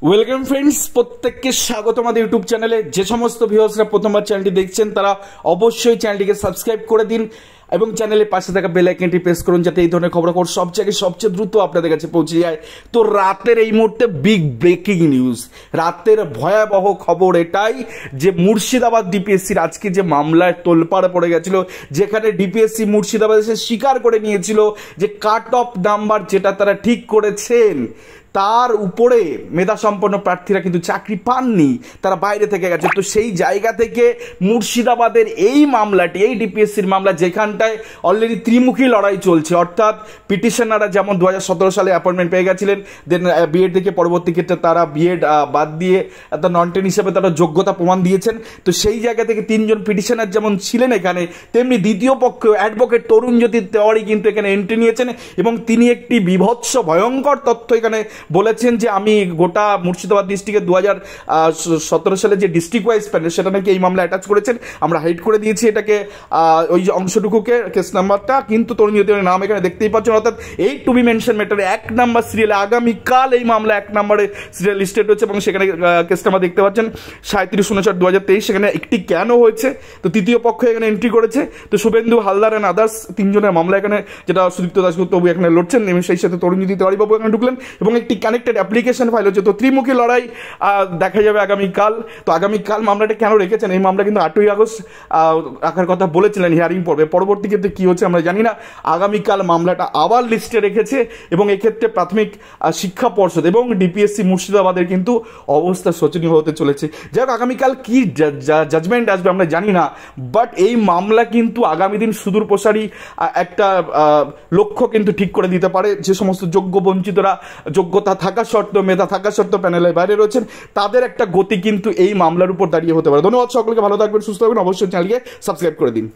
Welcome friends, প্রত্যেককে স্বাগত আমাদের ইউটিউব চ্যানেলে। যে সমস্ত ভিউয়ার্সরা প্রথমবার চ্যানেলটি দেখছেন তারা অবশ্যই চ্যানেলটিকে সাবস্ক্রাইব করে দিন এবং চ্যানেলের পাশে থাকা বেল আইকনটি প্রেস করুন যাতে এই ধরনের খবরাখবর সব জায়গায় সবচেয়ে দ্রুত আপনাদের কাছে পৌঁছে যায়। তো রাতের এই মুহূর্তে বিগ ব্রেকিং নিউজ, রাতের ভয়াবহ খবর এটাই যে মুর্শিদাবাদ ডিপিএসসির আজকে যে মামলায় তোলপাড় পড়ে গেছিল, যেখানে ডিপিএসসি মুর্শিদাবাদ এসে স্বীকার করে নিয়েছিল যে কাট অফ নাম্বার যেটা তারা ঠিক করেছেন তার উপরে মেধাসম্পন্ন প্রার্থীরা কিন্তু চাকরি পাননি, তারা বাইরে থেকে গেছে। তো সেই জায়গা থেকে মুর্শিদাবাদের এই মামলাটি, এই ডিপিএসসির মামলা, যেখানটায় অলরেডি ত্রিমুখী লড়াই চলছে, অর্থাৎ পিটিশনাররা যেমন 2017 সালে অ্যাপয়েন্টমেন্ট পেয়ে গেছিলেন, দেন বিএড থেকে পরবর্তী ক্ষেত্রে তারা বিএড বাদ দিয়ে নন টেন হিসেবে তারা যোগ্যতা প্রমাণ দিয়েছেন। তো সেই জায়গা থেকে তিনজন পিটিশনার যেমন ছিলেন এখানে, তেমনি দ্বিতীয় পক্ষ অ্যাডভোকেট তরুণজ্যোতি তেওয়ারি কিন্তু এখানে এন্ট্রি নিয়েছেন এবং তিনি একটি বিভৎস ভয়ঙ্কর তথ্য এখানে বলেছেন যে আমি গোটা মুর্শিদাবাদ ডিস্ট্রিক্টের 2017 সালে যে ডিস্ট্রিক্ট ওয়াইজ প্যানেল সেটা নাকি এই মামলা অ্যাটাচ করেছেন। আমরা হাইড করে দিয়েছি এটাকে, ওই যে অংশটুকুকে, কেস নাম্বারটা, কিন্তু তরুণ জ্যোতির নাম এখানে দেখতেই পাচ্ছেন। অর্থাৎ এই টু বি মেনশন ম্যাটারে 1 নাম্বার সিরিয়ালে আগামীকাল এই মামলা 1 নম্বরে সিরিয়াল লিস্টেড হচ্ছে এবং সেখানে কেস নাম্বার দেখতে পাচ্ছেন 37/59/2023। সেখানে একটি কেন হয়েছে, তো তৃতীয় পক্ষ এখানে এন্ট্রি করেছে। তো শুভেন্দু হালদার অ্যান্ড আদার্স তিনজনের মামলা এখানে, যেটা সুদীপ্ত দাশগুপ্ত বাবু এখানে লড়ছেন এবং সেই সাথে তরুণজ্যোতি তেওয়ারি বাবু এখানে ঢুকলেন এবং একটি কানেক্টেড অ্যাপ্লিকেশন ফাইল হচ্ছে। তো ত্রিমুখী লড়াই দেখা যাবে আগামীকাল। তো আগামীকাল মামলাটা কেন রেখেছেন, এই মামলা কিন্তু 8ই আগস্ট রাখার কথা বলেছিলেন, হিয়ারিং পড়বে। পরবর্তী ক্ষেত্রে কী হচ্ছে আমরা জানি না। আগামীকাল মামলাটা আবার লিস্টে রেখেছে এবং এক্ষেত্রে প্রাথমিক শিক্ষা পর্ষদ এবং ডিপিএসসি মুর্শিদাবাদের কিন্তু অবস্থা শোচনীয় হতে চলেছে। যাই হোক, আগামীকাল কি জাজমেন্ট আসবে আমরা জানি না, বাট এই মামলা কিন্তু আগামী দিন সুদূর প্রসারী একটা লক্ষ্য কিন্তু ঠিক করে দিতে পারে। যে সমস্ত যোগ্য বঞ্চিতরা যোগ্যতা থাকা সত্ত্বেও, মেধা থাকা সত্ত্বেও প্যানেলের বাইরে রয়েছেন, তাদের একটা গতি কিন্তু এই মামলার উপর দাঁড়িয়ে হতে পারে। ধন্যবাদ সকলকে, ভালো থাকবেন, সুস্থ থাকবেন, অবশ্যই চ্যানেলকে সাবস্ক্রাইব করে দিন।